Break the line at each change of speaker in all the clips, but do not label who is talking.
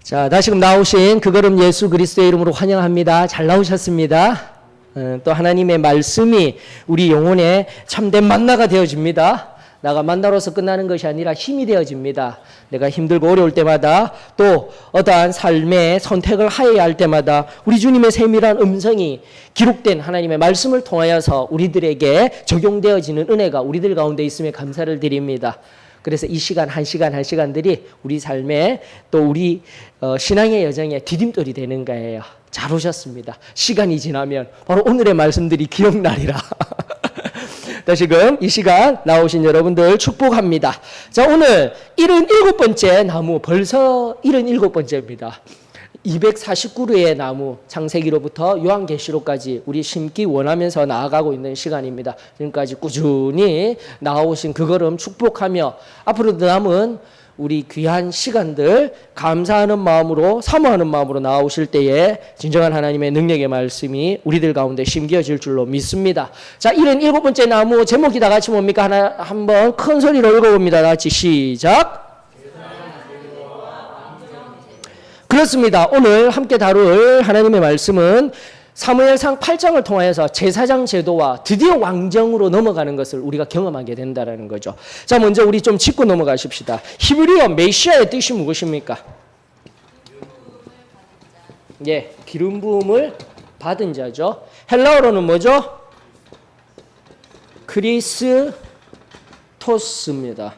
자, 다시금 나오신 그 걸음 예수 그리스도의 이름으로 환영합니다. 잘 나오셨습니다. 또 하나님의 말씀이 우리 영혼의 참된 만나가 되어집니다. 나가 만나로서 끝나는 것이 아니라 힘이 되어집니다. 내가 힘들고 어려울 때마다 또 어떠한 삶의 선택을 하여야 할 때마다 우리 주님의 세밀한 음성이 기록된 하나님의 말씀을 통하여서 우리들에게 적용되어지는 은혜가 우리들 가운데 있음에 감사를 드립니다. 그래서 이 시간 한 시간들이 우리 삶에 또 우리 신앙의 여정에 디딤돌이 되는 거예요. 잘 오셨습니다. 시간이 지나면 바로 오늘의 말씀들이 기억나리라. 다시금 이 시간 나오신 여러분들 축복합니다. 자, 오늘 77번째 나무, 벌써 77번째입니다. 249그루의 나무, 창세기로부터 요한계시록까지 우리 심기 원하면서 나아가고 있는 시간입니다. 지금까지 꾸준히 나아오신 그 걸음 축복하며 앞으로도 남은 우리 귀한 시간들 감사하는 마음으로, 사모하는 마음으로 나아오실 때에 진정한 하나님의 능력의 말씀이 우리들 가운데 심겨질 줄로 믿습니다. 자, 77번째 나무 제목이 다 같이 뭡니까? 한번 큰 소리로 읽어봅니다. 다 같이 시작. 그렇습니다. 오늘 함께 다룰 하나님의 말씀은 사무엘상 8장을 통하여서 제사장 제도와 드디어 왕정으로 넘어가는 것을 우리가 경험하게 된다는 거죠. 자, 먼저 우리 좀 짚고 넘어가십시다. 히브리어 메시아의 뜻이 무엇입니까? 예, 기름 부음을 받은 자죠. 헬라어로는 뭐죠? 크리스토스입니다.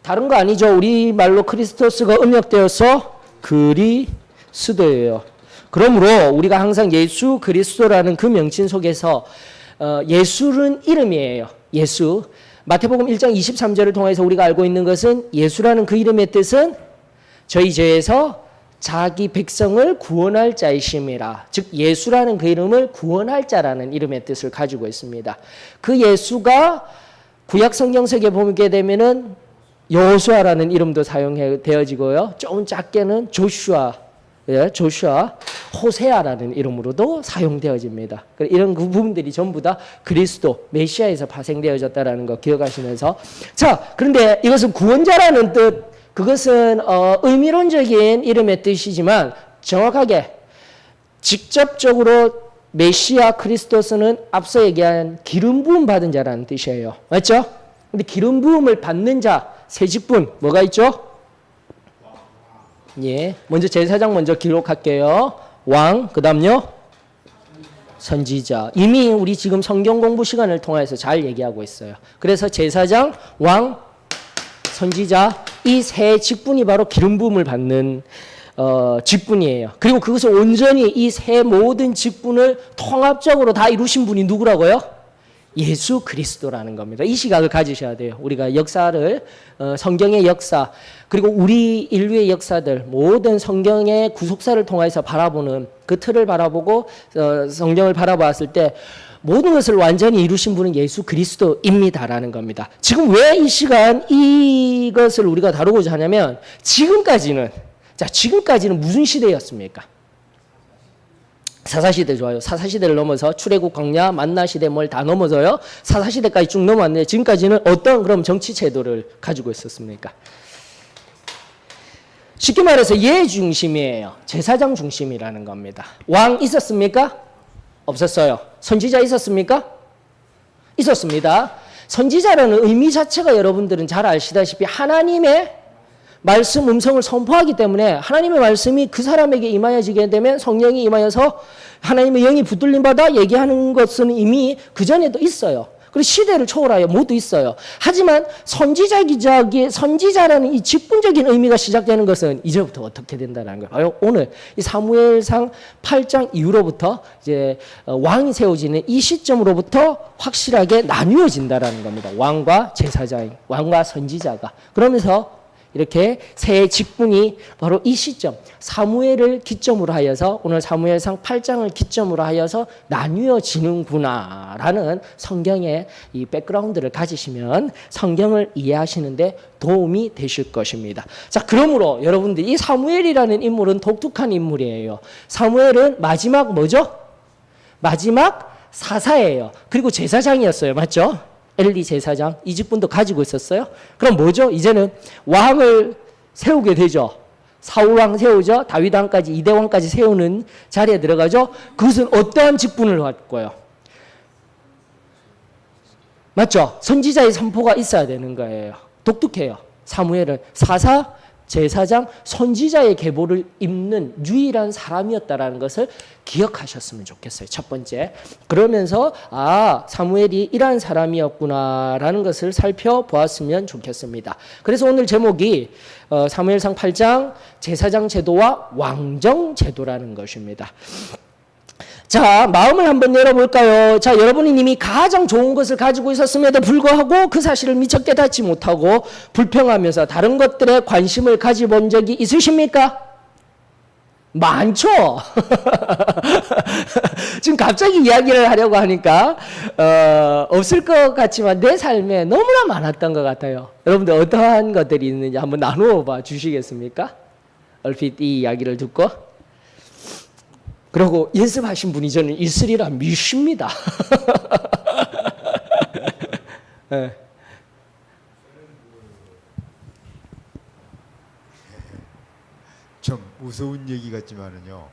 다른 거 아니죠. 우리말로 크리스토스가 음역되어서 그리스도예요. 그러므로 우리가 항상 예수 그리스도라는 그 명칭 속에서 예수는 이름이에요. 예수. 마태복음 1장 23절을 통해서 우리가 알고 있는 것은 예수라는 그 이름의 뜻은 저희 죄에서 자기 백성을 구원할 자이심이라. 즉 예수라는 그 이름을 구원할 자라는 이름의 뜻을 가지고 있습니다. 그 예수가 구약 성경책에 보게 되면은 여호수아라는 이름도 사용되어지고요. 조금 작게는 조슈아, 호세아라는 이름으로도 사용되어집니다. 이런 그 부분들이 전부 다 그리스도, 메시아에서 파생되어졌다는 거 기억하시면서, 자, 그런데 이것은 구원자라는 뜻, 그것은 의미론적인 이름의 뜻이지만 정확하게 직접적으로 메시아 크리스토스는 앞서 얘기한 기름 부음 받은 자라는 뜻이에요. 맞죠? 근데 기름 부음을 받는 자 세 직분 뭐가 있죠? 예, 먼저 제사장 먼저 기록할게요. 왕, 그다음요 선지자. 이미 우리 지금 성경 공부 시간을 통해서 잘 얘기하고 있어요. 그래서 제사장, 왕, 선지자 이 세 직분이 바로 기름 부음을 받는 직분이에요. 그리고 그것을 온전히 이 세 모든 직분을 통합적으로 다 이루신 분이 누구라고요? 예수 그리스도라는 겁니다. 이 시각을 가지셔야 돼요. 우리가 역사를 성경의 역사 그리고 우리 인류의 역사들 모든 성경의 구속사를 통해서 바라보는 그 틀을 바라보고 성경을 바라보았을 때 모든 것을 완전히 이루신 분은 예수 그리스도입니다라는 겁니다. 지금 왜 이 시간 이것을 우리가 다루고자 하냐면 지금까지는 무슨 시대였습니까? 사사시대 좋아요. 사사시대를 넘어서 출애굽 광야 만나시대 뭘 다 넘어서요. 사사시대까지 쭉 넘어왔는데 지금까지는 어떤 그럼 정치 제도를 가지고 있었습니까? 쉽게 말해서 예 중심이에요. 제사장 중심이라는 겁니다. 왕 있었습니까? 없었어요. 선지자 있었습니까? 있었습니다. 선지자라는 의미 자체가 여러분들은 잘 아시다시피 하나님의 말씀 음성을 선포하기 때문에 하나님의 말씀이 그 사람에게 임하여지게 되면 성령이 임하여서 하나님의 영이 붙들림 받아 얘기하는 것은 이미 그전에도 있어요. 그리고 시대를 초월하여 모두 있어요. 하지만 선지자라는 이 직분적인 의미가 시작되는 것은 이제부터 어떻게 된다는 거예요. 오늘 이 사무엘상 8장 이후로부터 이제 왕이 세워지는 이 시점으로부터 확실하게 나뉘어진다는 겁니다. 왕과 제사장, 왕과 선지자가. 그러면서 이렇게 세 직분이 바로 이 시점 사무엘을 기점으로 하여서 오늘 사무엘상 8장을 기점으로 하여서 나뉘어지는구나라는 성경의 이 백그라운드를 가지시면 성경을 이해하시는데 도움이 되실 것입니다. 자, 그러므로 여러분들 이 사무엘이라는 인물은 독특한 인물이에요. 사무엘은 마지막 뭐죠? 마지막 사사예요. 그리고 제사장이었어요. 맞죠? 엘리 제사장 이 직분도 가지고 있었어요. 그럼 뭐죠? 이제는 왕을 세우게 되죠. 사울왕 세우죠. 다윗왕까지 이대왕까지 세우는 자리에 들어가죠. 그것은 어떠한 직분을 갖고요? 맞죠? 선지자의 선포가 있어야 되는 거예요. 독특해요. 사무엘은 사사, 제사장, 선지자의 계보를 잇는 유일한 사람이었다라는 것을 기억하셨으면 좋겠어요. 첫 번째. 그러면서 사무엘이 이러한 사람이었구나라는 것을 살펴보았으면 좋겠습니다. 그래서 오늘 제목이 사무엘상 8장 제사장 제도와 왕정 제도라는 것입니다. 자, 마음을 한번 열어볼까요? 자, 여러분이 이미 가장 좋은 것을 가지고 있었음에도 불구하고 그 사실을 미처 깨닫지 못하고 불평하면서 다른 것들에 관심을 가져본 적이 있으십니까? 많죠? 지금 갑자기 이야기를 하려고 하니까 없을 것 같지만 내 삶에 너무나 많았던 것 같아요. 여러분들 어떠한 것들이 있는지 한번 나누어 봐 주시겠습니까? 얼핏 이 이야기를 듣고. 그리고 연습하신 분이 저는 있으리라 믿습니다. 네.
좀 무서운 얘기 같지만은요,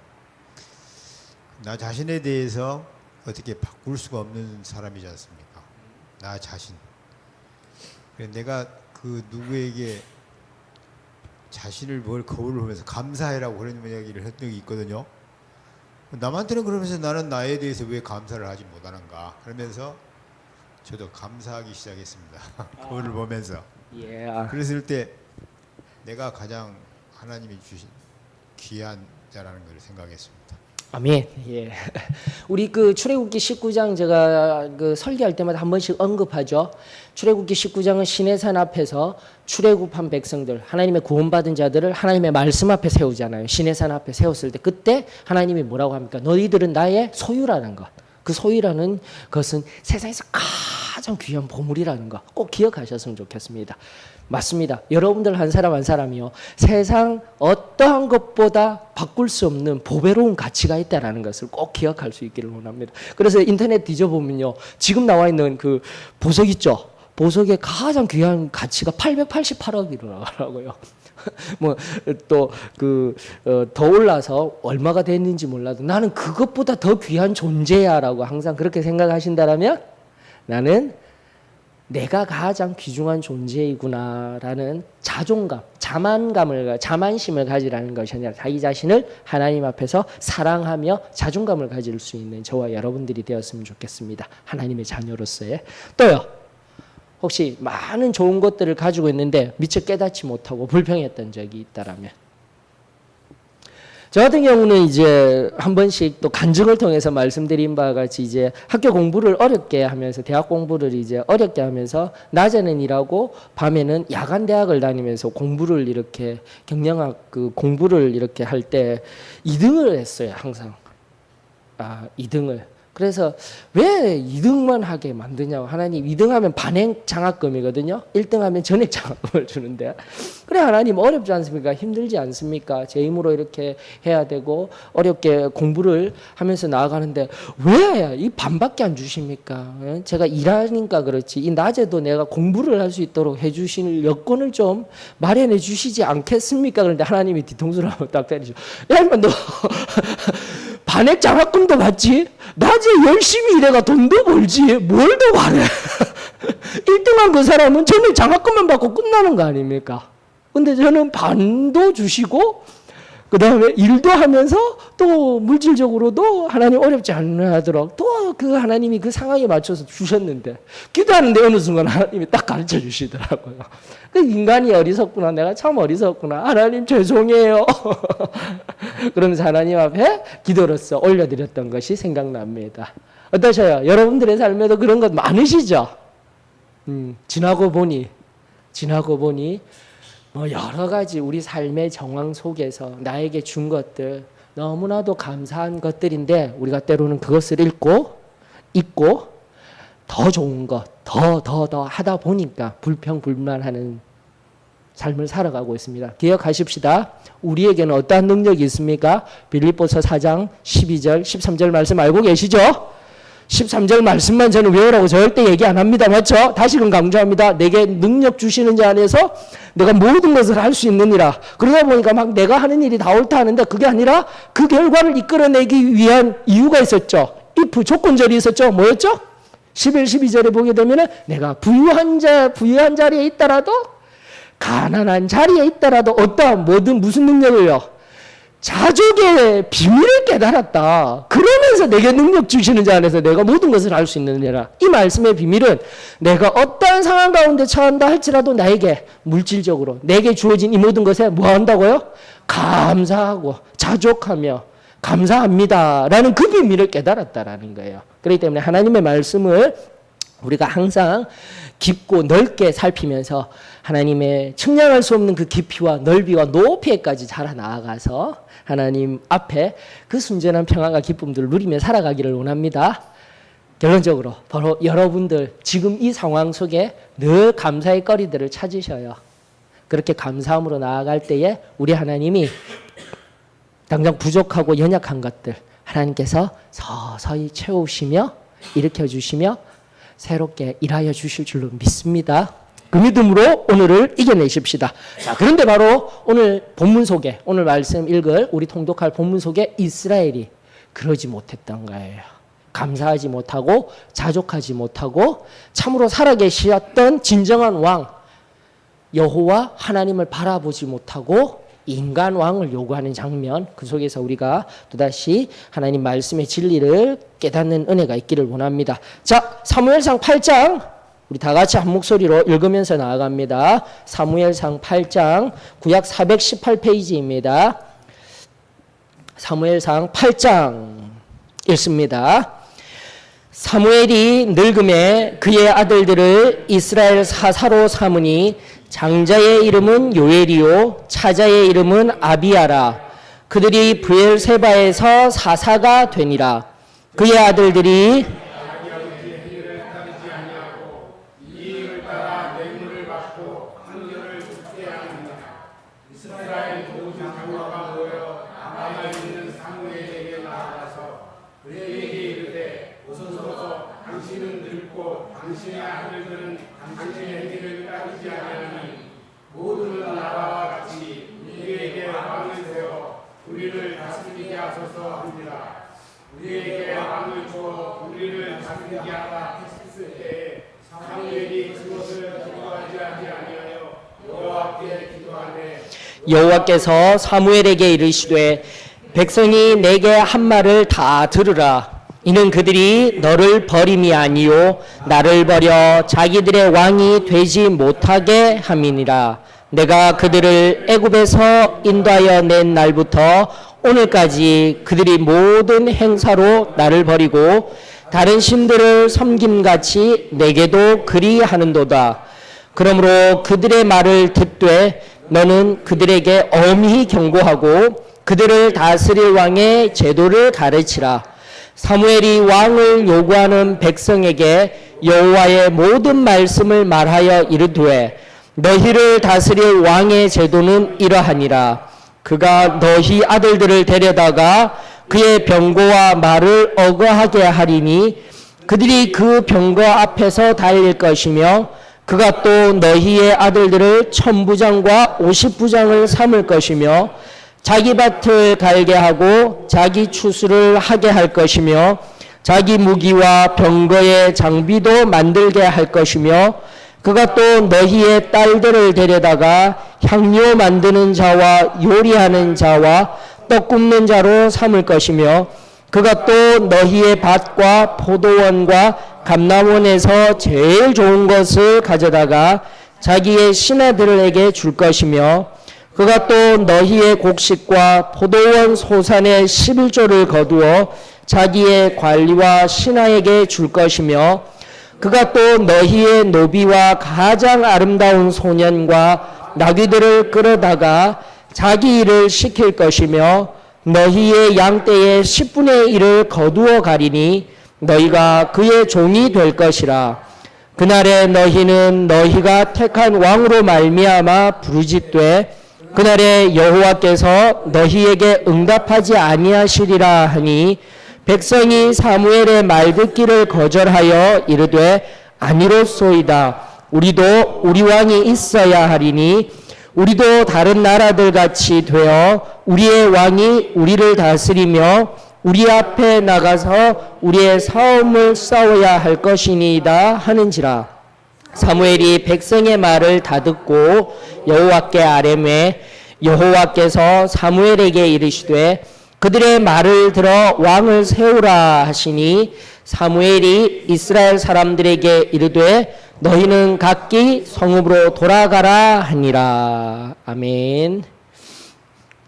나 자신에 대해서 어떻게 바꿀 수가 없는 사람이지 않습니까? 나 자신. 내가 그 누구에게 자신을 뭘 거울을 보면서 감사해라고 그런 이야기를 했던 적이 있거든요. 남한테는 그러면서 나는 나에 대해서 왜 감사를 하지 못하는가 그러면서 저도 감사하기 시작했습니다. 거울을 보면서. 그랬을 때 내가 가장 하나님이 주신 귀한 자라는 걸 생각했습니다.
아멘. 예. 우리 그 출애굽기 19장 제가 그 설교할 때마다 한 번씩 언급하죠. 출애굽기 19장은 시내산 앞에서 출애굽한 백성들, 하나님의 구원받은 자들을 하나님의 말씀 앞에 세우잖아요. 시내산 앞에 세웠을 때 그때 하나님이 뭐라고 합니까? 너희들은 나의 소유라는 것. 그 소유라는 것은 세상에서 가장 귀한 보물이라는 거 꼭 기억하셨으면 좋겠습니다. 맞습니다. 여러분들 한 사람 한 사람이요. 세상 어떠한 것보다 바꿀 수 없는 보배로운 가치가 있다는 것을 꼭 기억할 수 있기를 원합니다. 그래서 인터넷 뒤져보면요. 지금 나와 있는 그 보석 있죠. 보석의 가장 귀한 가치가 888억이라고요. 뭐 또 더 올라서 얼마가 됐는지 몰라도 나는 그것보다 더 귀한 존재야라고 항상 그렇게 생각하신다라면 나는 내가 가장 귀중한 존재이구나라는 자존감, 자만심을 가지라는 것이 아니라 자기 자신을 하나님 앞에서 사랑하며 자존감을 가질 수 있는 저와 여러분들이 되었으면 좋겠습니다. 하나님의 자녀로서의. 또요. 혹시 많은 좋은 것들을 가지고 있는데 미처 깨닫지 못하고 불평했던 적이 있다라면, 저 같은 경우는 이제 한 번씩 또 간증을 통해서 말씀드린 바와 같이 이제 학교 공부를 어렵게 하면서 대학 공부를 이제 어렵게 하면서 낮에는 일하고 밤에는 야간 대학을 다니면서 공부를 이렇게 경영학 그 공부를 이렇게 할 때 2등을 했어요. 항상 2등을. 그래서 왜 2등만 하게 만드냐고. 하나님 2등하면 반행 장학금이거든요. 1등하면 전액 장학금을 주는데, 그래 하나님 어렵지 않습니까? 힘들지 않습니까? 제 힘으로 이렇게 해야 되고 어렵게 공부를 하면서 나아가는데 왜 이 반밖에 안 주십니까? 제가 일하니까 그렇지 이 낮에도 내가 공부를 할 수 있도록 해주실 여건을 좀 마련해 주시지 않겠습니까? 그런데 하나님이 뒤통수를 한번 딱 때리죠. 야 인마 너 반액 장학금도 받지? 낮에 열심히 일해가 돈도 벌지. 뭘 더 바래? 1등한 그 사람은 전액 장학금만 받고 끝나는 거 아닙니까? 근데 저는 반도 주시고 그 다음에 일도 하면서 또 물질적으로도 하나님 어렵지 않도록 또 그 하나님이 그 상황에 맞춰서 주셨는데, 기도하는데 어느 순간 하나님이 딱 가르쳐 주시더라고요. 그 인간이 어리석구나. 내가 참 어리석구나. 하나님 죄송해요. 그러면서 하나님 앞에 기도로서 올려드렸던 것이 생각납니다. 어떠셔요? 여러분들의 삶에도 그런 것 많으시죠? 지나고 보니 뭐 여러 가지 우리 삶의 정황 속에서 나에게 준 것들 너무나도 감사한 것들인데 우리가 때로는 그것을 잊고 더 좋은 것 더 하다 보니까 불평불만하는 삶을 살아가고 있습니다. 기억하십시다. 우리에게는 어떠한 능력이 있습니까? 빌립보서 4장 12절 13절 말씀 알고 계시죠? 13절 말씀만 저는 외우라고 절대 얘기 안 합니다. 맞죠? 다시금 강조합니다. 내게 능력 주시는 자 안에서 내가 모든 것을 할 수 있느니라. 그러다 보니까 막 내가 하는 일이 다 옳다 하는데 그게 아니라 그 결과를 이끌어내기 위한 이유가 있었죠. if 조건절이 있었죠. 뭐였죠? 11, 12절에 보게 되면은 내가 부유한 자리에 있더라도 가난한 자리에 있더라도 어떠한 뭐든 무슨 능력을요? 자족의 비밀을 깨달았다. 그러면서 내게 능력 주시는 자 안에서 내가 모든 것을 할 수 있느니라. 이 말씀의 비밀은 내가 어떠한 상황 가운데 처한다 할지라도 나에게 물질적으로 내게 주어진 이 모든 것에 뭐 한다고요? 감사하고 자족하며 감사합니다 라는 그 비밀을 깨달았다라는 거예요. 그렇기 때문에 하나님의 말씀을 우리가 항상 깊고 넓게 살피면서 하나님의 측량할 수 없는 그 깊이와 넓이와 높이에까지 자라나아가서 하나님 앞에 그 순전한 평안과 기쁨들을 누리며 살아가기를 원합니다. 결론적으로 바로 여러분들 지금 이 상황 속에 늘 감사의 거리들을 찾으셔요. 그렇게 감사함으로 나아갈 때에 우리 하나님이 당장 부족하고 연약한 것들 하나님께서 서서히 채우시며 일으켜주시며 새롭게 일하여 주실 줄로 믿습니다. 그 믿음으로 오늘을 이겨내십시다. 자, 그런데 바로 오늘 본문 속에 오늘 말씀 읽을 우리 통독할 본문 속에 이스라엘이 그러지 못했던 거예요. 감사하지 못하고 자족하지 못하고 참으로 살아계셨던 진정한 왕 여호와 하나님을 바라보지 못하고 인간 왕을 요구하는 장면, 그 속에서 우리가 또다시 하나님 말씀의 진리를 깨닫는 은혜가 있기를 원합니다. 자, 사무엘상 8장 우리 다 같이 한 목소리로 읽으면서 나아갑니다. 사무엘상 8장 구약 418페이지입니다. 사무엘상 8장 읽습니다. 사무엘이 늙음에 그의 아들들을 이스라엘 사사로 삼으니 장자의 이름은 요엘이요 차자의 이름은 아비야라. 그들이 브엘세바에서 사사가 되니라. 그의 아들들이
우리에게 왕을 주어 우리를 다스리게 하라 했을 때에 사무엘이 그것을 기도하지 아니하여 여호와께 기도하되
여호와께서 사무엘에게 이르시되 백성이 내게 한 말을 다 들으라. 이는 그들이 너를 버림이 아니요 나를 버려 자기들의 왕이 되지 못하게 함이니라. 내가 그들을 애굽에서 인도하여 낸 날부터 오늘까지 그들이 모든 행사로 나를 버리고 다른 신들을 섬김같이 내게도 그리하는도다. 그러므로 그들의 말을 듣되 너는 그들에게 엄히 경고하고 그들을 다스릴 왕의 제도를 가르치라. 사무엘이 왕을 요구하는 백성에게 여호와의 모든 말씀을 말하여 이르되 너희를 다스릴 왕의 제도는 이러하니라. 그가 너희 아들들을 데려다가 그의 병거와 말을 어거하게 하리니 그들이 그 병거 앞에서 달릴 것이며 그가 또 너희의 아들들을 1000부장과 50부장을 삼을 것이며 자기 밭을 갈게 하고 자기 추수를 하게 할 것이며 자기 무기와 병거의 장비도 만들게 할 것이며 그가 또 너희의 딸들을 데려다가 향료 만드는 자와 요리하는 자와 떡 굽는 자로 삼을 것이며 그가 또 너희의 밭과 포도원과 감람원에서 제일 좋은 것을 가져다가 자기의 신하들에게 줄 것이며 그가 또 너희의 곡식과 포도원 소산의 11조를 거두어 자기의 관리와 신하에게 줄 것이며 그가 또 너희의 노비와 가장 아름다운 소년과 나귀들을 끌어다가 자기 일을 시킬 것이며 너희의 양떼의 10분의 1을 거두어 가리니 너희가 그의 종이 될 것이라. 그날에 너희는 너희가 택한 왕으로 말미암아 부르짖되 그날에 여호와께서 너희에게 응답하지 아니하시리라 하니 백성이 사무엘의 말 듣기를 거절하여 이르되 아니로소이다. 우리도 우리 왕이 있어야 하리니 우리도 다른 나라들 같이 되어 우리의 왕이 우리를 다스리며 우리 앞에 나가서 우리의 싸움을 싸워야 할 것이니이다 하는지라. 사무엘이 백성의 말을 다 듣고 여호와께 아뢰매 여호와께서 사무엘에게 이르시되 그들의 말을 들어 왕을 세우라 하시니 사무엘이 이스라엘 사람들에게 이르되 너희는 각기 성읍으로 돌아가라 하니라. 아멘.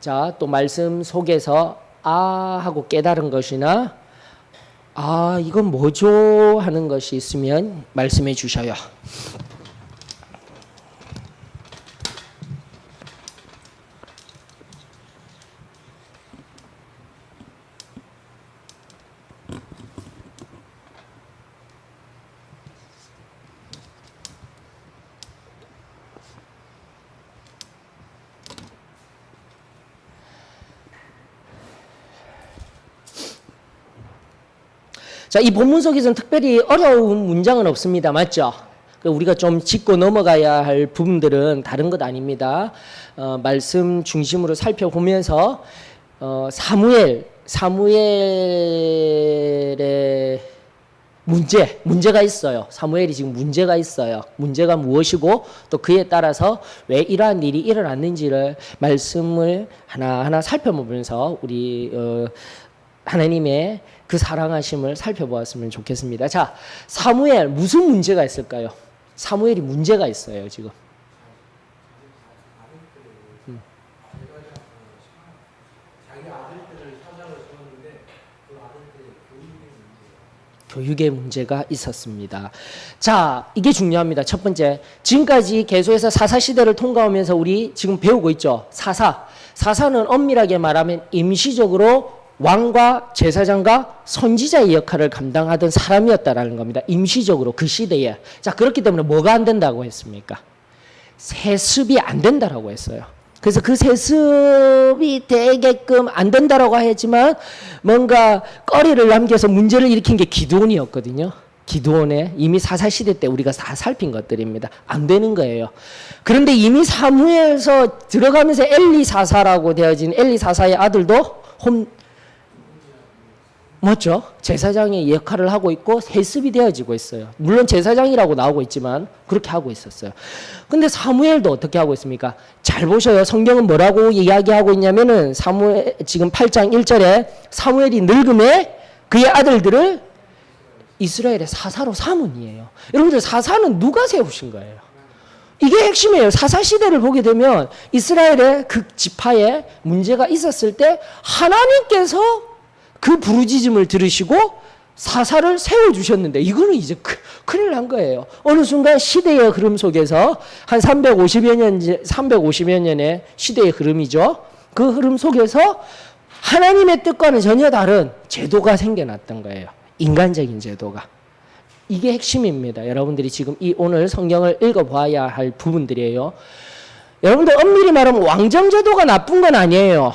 자, 또 말씀 속에서 아 하고 깨달은 것이나 아 이건 뭐죠 하는 것이 있으면 말씀해 주셔요. 자, 이 본문 속에서는 특별히 어려운 문장은 없습니다. 맞죠? 우리가 좀 짚고 넘어가야 할 부분들은 다른 것 아닙니다. 말씀 중심으로 살펴보면서 사무엘의 문제가 있어요. 사무엘이 지금 문제가 있어요. 문제가 무엇이고 또 그에 따라서 왜 이러한 일이 일어났는지를 말씀을 하나하나 살펴보면서 우리 하나님의 그 사랑하심을 살펴보았으면 좋겠습니다. 자, 사무엘 무슨 문제가 있을까요? 사무엘이 문제가 있어요, 지금. 교육의 문제가 있었습니다. 자, 이게 중요합니다. 첫 번째, 지금까지 계속해서 사사시대를 통과하면서 우리 지금 배우고 있죠. 사사는 엄밀하게 말하면 임시적으로 왕과 제사장과 선지자의 역할을 감당하던 사람이었다라는 겁니다. 임시적으로 그 시대에. 자, 그렇기 때문에 뭐가 안 된다고 했습니까? 세습이 안 된다라고 했어요. 그래서 그 세습이 되게끔 안 된다라고 했지만 뭔가 꺼리를 남겨서 문제를 일으킨 게 기드온이었거든요. 기드온의 이미 사사시대 때 우리가 다 살핀 것들입니다. 안 되는 거예요. 그런데 이미 사무엘서 들어가면서 엘리사사라고 되어진 엘리사사의 아들도 맞죠? 제사장의 역할을 하고 있고 세습이 되어지고 있어요. 물론 제사장이라고 나오고 있지만 그렇게 하고 있었어요. 근데 사무엘도 어떻게 하고 있습니까? 잘 보셔요. 성경은 뭐라고 이야기하고 있냐면은 사무엘 지금 8장 1절에 사무엘이 늙음에 그의 아들들을 이스라엘의 사사로 삼은이에요. 여러분들 사사는 누가 세우신 거예요? 이게 핵심이에요. 사사 시대를 보게 되면 이스라엘의 그 지파에 문제가 있었을 때 하나님께서 그 부르짖음을 들으시고 사사를 세워주셨는데 이거는 이제 큰일 난 거예요. 어느 순간 시대의 흐름 속에서 한 350여 년의 시대의 흐름이죠. 그 흐름 속에서 하나님의 뜻과는 전혀 다른 제도가 생겨났던 거예요. 인간적인 제도가. 이게 핵심입니다. 여러분들이 지금 이 오늘 성경을 읽어봐야 할 부분들이에요. 여러분들 엄밀히 말하면 왕정제도가 나쁜 건 아니에요.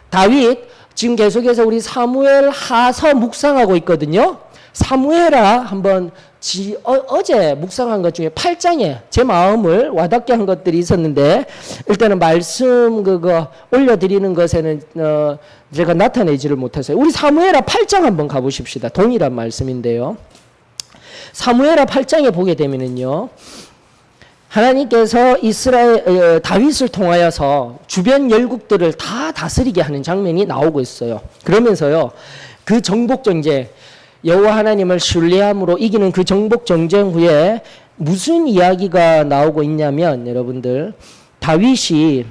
다윗 지금 계속해서 우리 사무엘 하서 묵상하고 있거든요. 사무엘아 한번 어제 묵상한 것 중에 8장에 제 마음을 와닿게 한 것들이 있었는데 일단은 말씀 그거 올려드리는 것에는 제가 나타내지를 못해서요. 우리 사무엘아 8장 한번 가보십시다. 동일한 말씀인데요. 사무엘아 8장에 보게 되면은요. 하나님께서 다윗을 통하여서 주변 열국들을 다 다스리게 하는 장면이 나오고 있어요. 그러면서요, 그 정복 전쟁, 여호와 하나님을 신뢰함으로 이기는 그 정복 전쟁 후에 무슨 이야기가 나오고 있냐면, 여러분들, 다윗이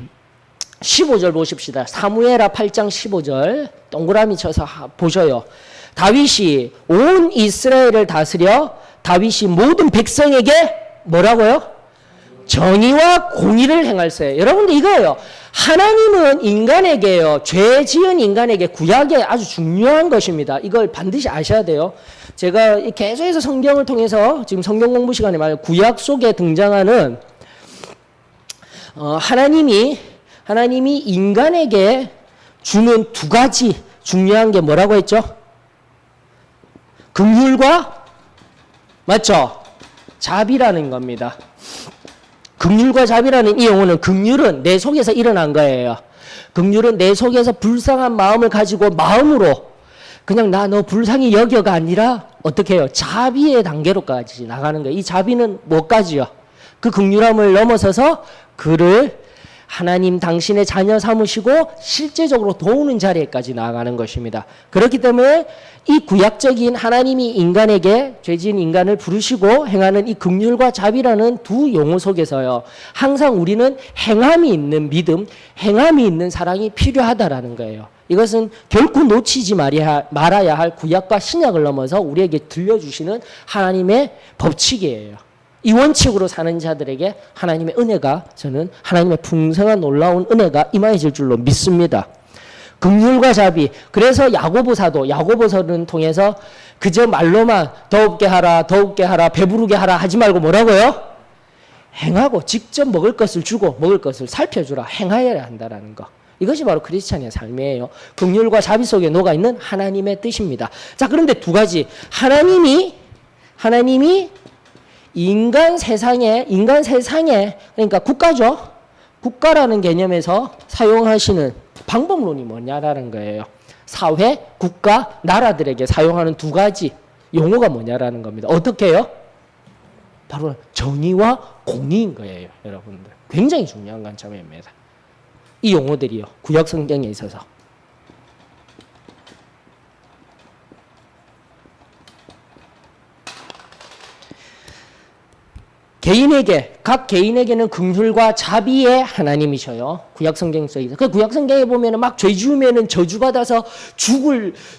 15절 보십시다. 사무엘하 8장 15절 동그라미 쳐서 보셔요. 다윗이 온 이스라엘을 다스려 다윗이 모든 백성에게 뭐라고요? 정의와 공의를 행할세. 여러분들 이거예요. 하나님은 인간에게요. 죄 지은 인간에게 구약이 아주 중요한 것입니다. 이걸 반드시 아셔야 돼요. 제가 계속해서 성경을 통해서 지금 성경 공부 시간에 말해요. 구약 속에 등장하는 하나님이 인간에게 주는 두 가지 중요한 게 뭐라고 했죠? 긍휼과 맞죠? 자비라는 겁니다. 긍휼과 자비라는 이 용어는 긍휼은 내 속에서 일어난 거예요. 긍휼은 내 속에서 불쌍한 마음을 가지고 마음으로 그냥 나 너 불쌍히 여겨가 아니라 어떻게 해요? 자비의 단계로까지 나가는 거예요. 이 자비는 뭐까지요? 그 긍휼함을 넘어서서 그를 하나님 당신의 자녀 삼으시고 실제적으로 도우는 자리에까지 나아가는 것입니다. 그렇기 때문에 이 구약적인 하나님이 인간에게 죄지은 인간을 부르시고 행하는 이 긍휼과 자비라는 두 용어 속에서요. 항상 우리는 행함이 있는 믿음, 행함이 있는 사랑이 필요하다라는 거예요. 이것은 결코 놓치지 말아야 할 구약과 신약을 넘어서 우리에게 들려주시는 하나님의 법칙이에요. 이 원칙으로 사는 자들에게 하나님의 은혜가 저는 하나님의 풍성한 놀라운 은혜가 임하여질 줄로 믿습니다. 긍휼과 자비. 그래서 야고보서는 통해서 그저 말로만 더웁게 하라 배부르게 하라 하지 말고 뭐라고요? 행하고 직접 먹을 것을 주고 먹을 것을 살펴주라. 행하여야 한다라는 거. 이것이 바로 크리스찬의 삶이에요. 긍휼과 자비 속에 녹아있는 하나님의 뜻입니다. 자, 그런데 두 가지. 하나님이 인간 세상에 그러니까 국가죠. 국가라는 개념에서 사용하시는 방법론이 뭐냐라는 거예요. 사회, 국가, 나라들에게 사용하는 두 가지 용어가 뭐냐라는 겁니다. 어떻게 해요? 바로 정의와 공의인 거예요, 여러분들. 굉장히 중요한 관점입니다. 이 용어들이요. 구약 성경에 있어서. 각 개인에게는 긍휼과 자비의 하나님이셔요. 구약 성경 속에서. 그 구약 성경에 보면은 막 죄 지으면은 저주받아서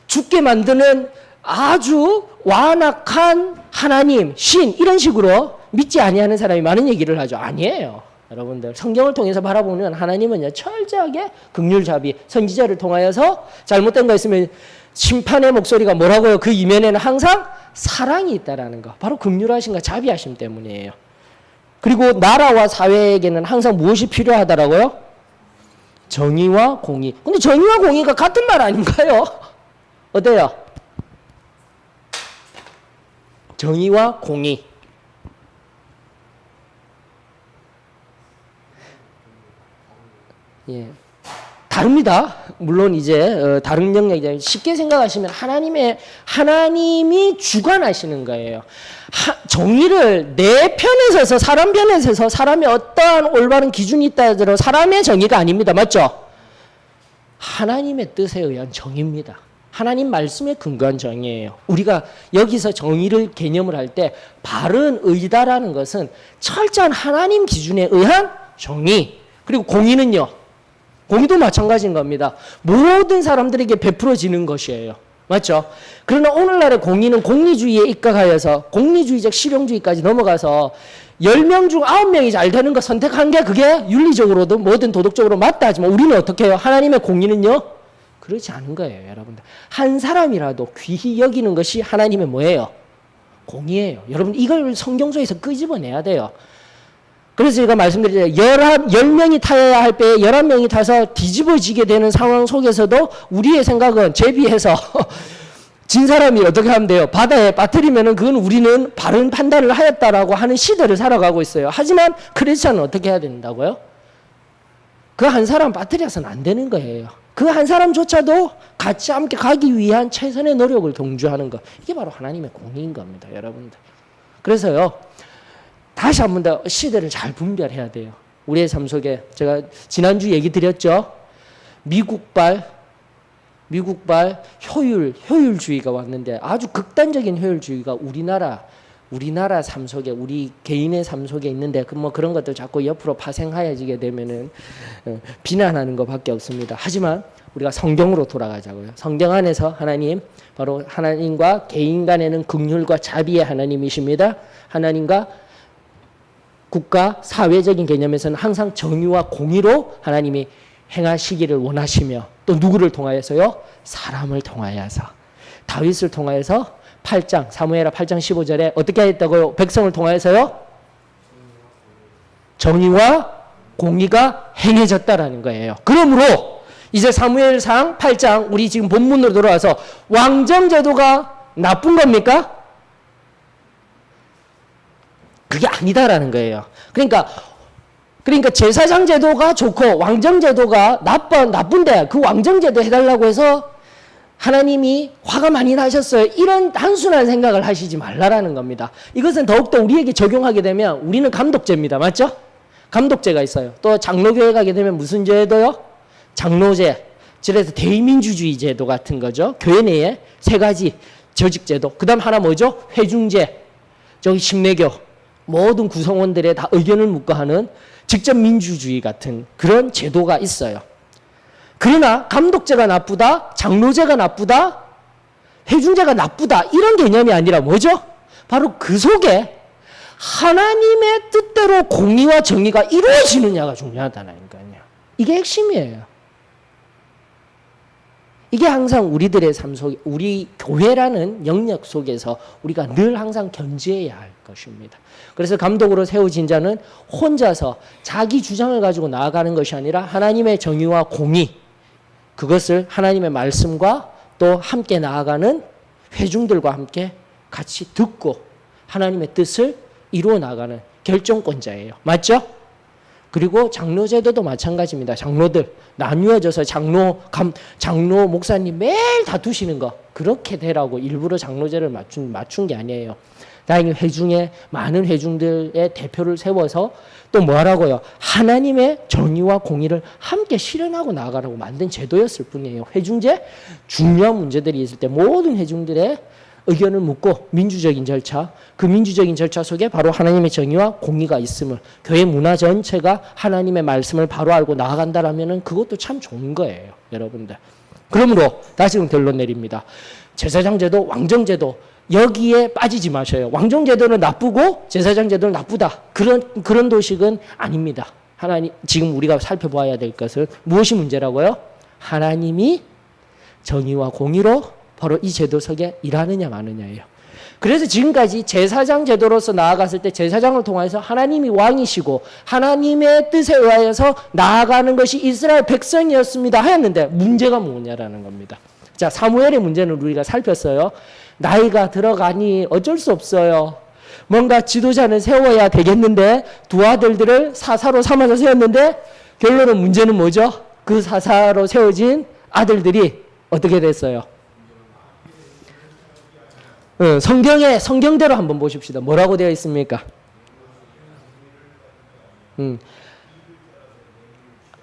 죽게 만드는 아주 완악한 하나님, 신 이런 식으로 믿지 아니하는 사람이 많은 얘기를 하죠. 아니에요. 여러분들 성경을 통해서 바라보는 하나님은요 철저하게 긍휼 자비, 선지자를 통하여서 잘못된 거 있으면 심판의 목소리가 뭐라고요? 그 이면에는 항상 사랑이 있다라는 거. 바로 긍휼하심과 자비하심 때문이에요. 그리고 나라와 사회에게는 항상 무엇이 필요하다라고요? 정의와 공의. 근데 정의와 공의가 같은 말 아닌가요? 어때요? 정의와 공의. 예. 다릅니다. 물론 이제 다른 영역이 쉽게 생각하시면 하나님이 주관하시는 거예요. 정의를 내 편에 서서 사람 편에 서서 사람의 어떠한 올바른 기준이 있다 하더라도 사람의 정의가 아닙니다. 맞죠? 하나님의 뜻에 의한 정의입니다. 하나님 말씀에 근거한 정의예요. 우리가 여기서 정의를 개념을 할 때 바른 의다라는 것은 철저한 하나님 기준에 의한 정의. 그리고 공의는요. 공의도 마찬가지인 겁니다. 모든 사람들에게 베풀어지는 것이에요. 맞죠? 그러나 오늘날의 공의는 공리주의에 입각하여서 공리주의적 실용주의까지 넘어가서 10명 중 9명이 잘 되는 거 선택한 게 그게 윤리적으로도 뭐든 도덕적으로 맞다 하지만 우리는 어떻게 해요? 하나님의 공의는요? 그렇지 않은 거예요, 여러분들. 한 사람이라도 귀히 여기는 것이 하나님의 뭐예요? 공의예요. 여러분 이걸 성경서에서 끄집어내야 돼요. 그래서 제가 말씀드리죠. 10명이 타야 할 배에 11명이 타서 뒤집어지게 되는 상황 속에서도 우리의 생각은 제비해서 진 사람이 어떻게 하면 돼요? 바다에 빠뜨리면은 그건 우리는 바른 판단을 하였다라고 하는 시대를 살아가고 있어요. 하지만 크리스찬은 어떻게 해야 된다고요? 그 한 사람 빠뜨려서는 안 되는 거예요. 그 한 사람조차도 같이 함께 가기 위한 최선의 노력을 동조하는 것. 이게 바로 하나님의 공의인 겁니다, 여러분들. 그래서요. 다시 한 번 더 시대를 잘 분별해야 돼요. 우리의 삶 속에 제가 지난주 얘기 드렸죠. 미국발 효율주의가 왔는데 아주 극단적인 효율주의가 우리나라 삶 속에 우리 개인의 삶 속에 있는데 뭐 그런 것들 자꾸 옆으로 파생하여지게 되면은 비난하는 것밖에 없습니다. 하지만 우리가 성경으로 돌아가자고요. 성경 안에서 하나님 바로 하나님과 개인 간에는 긍휼과 자비의 하나님이십니다. 하나님과 국가, 사회적인 개념에서는 항상 정의와 공의로 하나님이 행하시기를 원하시며 또 누구를 통하여서요? 사람을 통하여서 다윗을 통하여서 8장 사무엘하 8장 15절에 어떻게 했다고요? 백성을 통하여서요? 정의와 공의가 행해졌다라는 거예요. 그러므로 이제 사무엘상 8장 우리 지금 본문으로 돌아와서 왕정제도가 나쁜 겁니까? 그게 아니다라는 거예요. 그러니까 제사장 제도가 좋고 왕정 제도가 나쁜데 그 왕정 제도 해달라고 해서 하나님이 화가 많이 나셨어요. 이런 단순한 생각을 하시지 말라라는 겁니다. 이것은 더욱더 우리에게 적용하게 되면 우리는 감독제입니다. 맞죠? 감독제가 있어요. 또 장로교회 가게 되면 무슨 제도요? 장로제. 그래서 대의민주주의 제도 같은 거죠. 교회 내에 세 가지 조직제도. 그 다음 하나 뭐죠? 회중제. 저기 심내교. 모든 구성원들의 다 의견을 묻고 하는 직접 민주주의 같은 그런 제도가 있어요. 그러나 감독제가 나쁘다, 장로제가 나쁘다, 회중제가 나쁘다 이런 개념이 아니라 뭐죠? 바로 그 속에 하나님의 뜻대로 공의와 정의가 이루어지느냐가 중요하다는 거예요. 이게 핵심이에요. 이게 항상 우리들의 삶 속에 우리 교회라는 영역 속에서 우리가 늘 항상 견지해야 할 것입니다. 그래서 감독으로 세워진 자는 혼자서 자기 주장을 가지고 나아가는 것이 아니라 하나님의 정의와 공의 그것을 하나님의 말씀과 또 함께 나아가는 회중들과 함께 같이 듣고 하나님의 뜻을 이루어 나가는 결정권자예요. 맞죠? 그리고 장로제도도 마찬가지입니다. 장로들 나뉘어져서 장로 목사님 매일 다투시는 거 그렇게 되라고 일부러 장로제를 맞춘 게 아니에요. 다행히 회중에 많은 회중들의 대표를 세워서 또 뭐하라고요? 하나님의 정의와 공의를 함께 실현하고 나아가라고 만든 제도였을 뿐이에요. 회중제 중요한 문제들이 있을 때 모든 회중들의 의견을 묻고 민주적인 절차, 그 민주적인 절차 속에 바로 하나님의 정의와 공의가 있음을 교회 문화 전체가 하나님의 말씀을 바로 알고 나아간다라면은 그것도 참 좋은 거예요, 여러분들. 그러므로 다시 결론 내립니다. 제사장 제도, 왕정 제도 여기에 빠지지 마셔요. 왕정 제도는 나쁘고 제사장 제도는 나쁘다. 그런 도식은 아닙니다. 하나님 지금 우리가 살펴봐야 될 것은 무엇이 문제라고요? 하나님이 정의와 공의로 바로 이 제도 속에 일하느냐 마느냐예요. 그래서 지금까지 제사장 제도로서 나아갔을 때 제사장을 통해서 하나님이 왕이시고 하나님의 뜻에 의하여서 나아가는 것이 이스라엘 백성이었습니다 하였는데 문제가 뭐냐라는 겁니다. 자, 사무엘의 문제는 우리가 살폈어요. 나이가 들어가니 어쩔 수 없어요. 뭔가 지도자는 세워야 되겠는데 두 아들들을 사사로 삼아서 세웠는데 결론은 문제는 뭐죠? 그 사사로 세워진 아들들이 어떻게 됐어요? 성경대로 한번 보십시다. 뭐라고 되어 있습니까?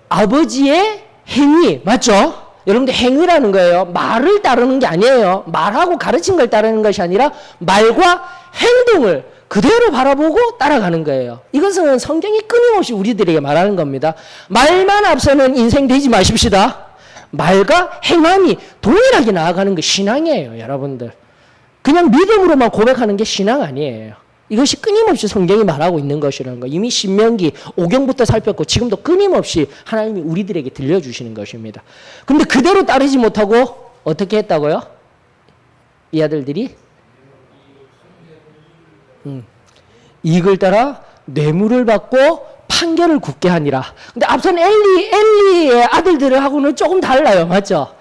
아버지의 행위 맞죠? 여러분들 행위라는 거예요. 말을 따르는 게 아니에요. 말하고 가르친 걸 따르는 것이 아니라 말과 행동을 그대로 바라보고 따라가는 거예요. 이것은 성경이 끊임없이 우리들에게 말하는 겁니다. 말만 앞서는 인생 되지 마십시다. 말과 행함이 동일하게 나아가는 게 신앙이에요, 여러분들. 그냥 믿음으로만 고백하는 게 신앙 아니에요. 이것이 끊임없이 성경이 말하고 있는 것이라는 거. 이미 신명기 5경부터 살폈고 지금도 끊임없이 하나님이 우리들에게 들려주시는 것입니다. 근데 그대로 따르지 못하고 어떻게 했다고요? 이 아들들이 이익을 따라 뇌물을 받고 판결을 굳게 하니라. 근데 앞선 엘리의 아들들하고는 조금 달라요. 맞죠?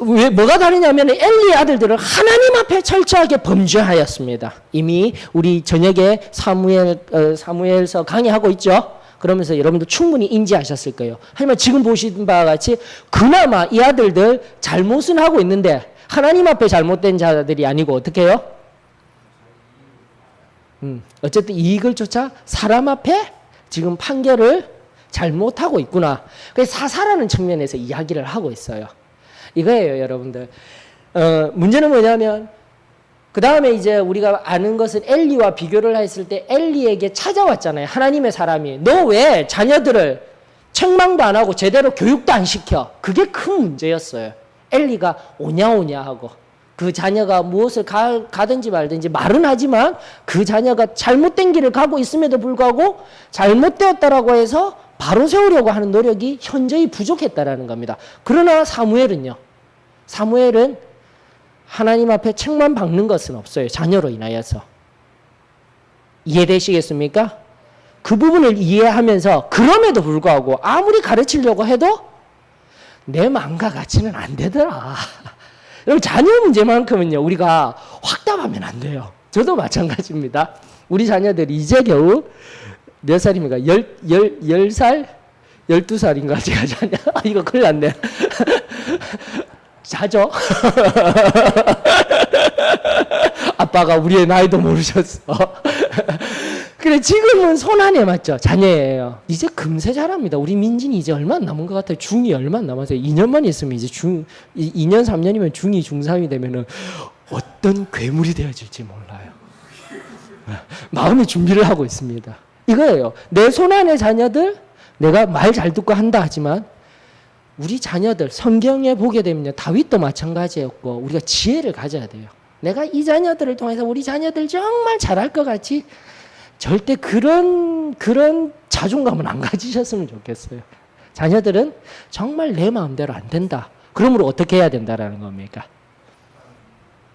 왜 뭐가 다르냐면 엘리의 아들들은 하나님 앞에 철저하게 범죄하였습니다. 이미 우리 저녁에 사무엘서 강의하고 있죠. 그러면서 여러분도 충분히 인지하셨을 거예요. 하지만 지금 보신 바와 같이 그나마 이 아들들 잘못은 하고 있는데 하나님 앞에 잘못된 자들이 아니고 어떻게 해요? 어쨌든 이익을 쫓아 사람 앞에 지금 판결을 잘못하고 있구나. 그래서 사사라는 측면에서 이야기를 하고 있어요. 이거예요, 여러분들. 문제는 뭐냐면 그 다음에 이제 우리가 아는 것은 엘리와 비교를 했을 때 엘리에게 찾아왔잖아요. 하나님의 사람이. 너 왜 자녀들을 책망도 안 하고 제대로 교육도 안 시켜? 그게 큰 문제였어요. 엘리가 오냐 하고 그 자녀가 무엇을 가든지 말든지 말은 하지만 그 자녀가 잘못된 길을 가고 있음에도 불구하고 잘못되었다라고 해서 바로 세우려고 하는 노력이 현저히 부족했다라는 겁니다. 그러나 사무엘은 하나님 앞에 책만 박는 것은 없어요. 자녀로 인하여서. 이해되시겠습니까? 그 부분을 이해하면서 그럼에도 불구하고 아무리 가르치려고 해도 내 마음과 같이는 안 되더라. 여러분 자녀 문제만큼은요 우리가 확답하면 안 돼요. 저도 마찬가지입니다. 우리 자녀들이 이제 겨우 몇 살입니까? 10살? 12살인가 제가 자녀. 이거 큰일 났네. 자죠? 아빠가 우리의 나이도 모르셨어. 그래 지금은 손안에 맞죠? 자녀예요. 이제 금세 자랍니다. 우리 민진이 이제 얼마 안 남은 것 같아요. 중2 얼마 안 남았어요. 2년만 있으면 이제 2년 3년이면 중2 중3이 되면은 어떤 괴물이 되어질지 몰라요. 마음의 준비를 하고 있습니다. 이거예요. 내 손안의 자녀들 내가 말 잘 듣고 한다 하지만 우리 자녀들 성경에 보게 되면 다윗도 마찬가지였고 우리가 지혜를 가져야 돼요. 내가 이 자녀들을 통해서 우리 자녀들 정말 잘할 것 같이 절대 그런 자존감은 안 가지셨으면 좋겠어요. 자녀들은 정말 내 마음대로 안 된다. 그러므로 어떻게 해야 된다라는 겁니까?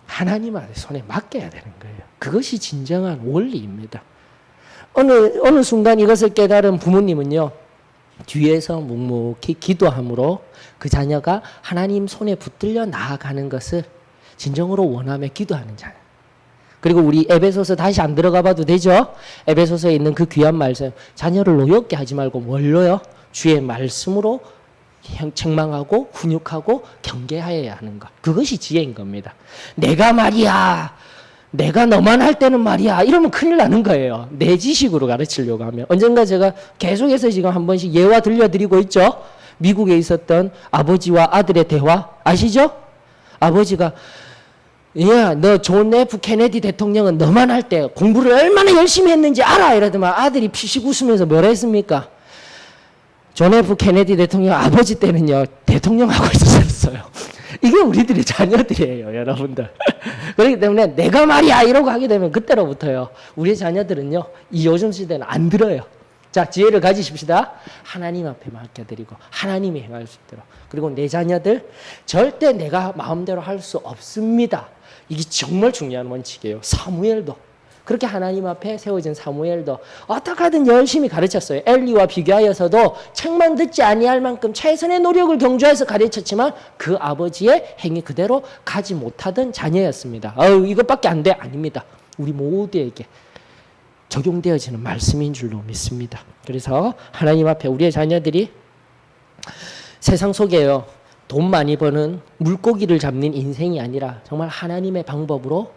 하나님 손에 맡겨야 되는 거예요. 그것이 진정한 원리입니다. 어느 순간 이것을 깨달은 부모님은요. 뒤에서 묵묵히 기도함으로 그 자녀가 하나님 손에 붙들려 나아가는 것을 진정으로 원하며 기도하는 자녀. 그리고 우리 에베소서 다시 안 들어가 봐도 되죠? 에베소서에 있는 그 귀한 말씀. 자녀를 노엽게 하지 말고 뭘로요? 주의 말씀으로 책망하고 훈육하고 경계하여야 하는 것. 그것이 지혜인 겁니다. 내가 말이야. 내가 너만 할 때는 말이야. 이러면 큰일 나는 거예요. 내 지식으로 가르치려고 하면. 언젠가 제가 계속해서 지금 한 번씩 예화 들려드리고 있죠? 미국에 있었던 아버지와 아들의 대화 아시죠? 아버지가 야, 너 존 F 케네디 대통령은 너만 할 때 공부를 얼마나 열심히 했는지 알아? 이러더만 아들이 피식 웃으면서 뭐라 했습니까? 존 F 케네디 대통령 아버지 때는요 대통령하고 있었어요. 이게 우리들의 자녀들이에요, 여러분들. 그렇기 때문에 내가 말이야 이러고 하게 되면 그때로부터요 우리 자녀들은요 이 요즘 시대는 안 들어요. 자, 지혜를 가지십시다. 하나님 앞에 맡겨드리고 하나님이 행할 수 있도록. 그리고 내 자녀들 절대 내가 마음대로 할 수 없습니다. 이게 정말 중요한 원칙이에요. 사무엘도 그렇게 하나님 앞에 세워진 사무엘도 어떻게 하든 열심히 가르쳤어요. 엘리와 비교하여서도 책만 듣지 아니할 만큼 최선의 노력을 경주해서 가르쳤지만 그 아버지의 행위 그대로 가지 못하던 자녀였습니다. 이것밖에 안 돼? 아닙니다. 우리 모두에게 적용되어지는 말씀인 줄로 믿습니다. 그래서 하나님 앞에 우리의 자녀들이 세상 속에요 돈 많이 버는 물고기를 잡는 인생이 아니라 정말 하나님의 방법으로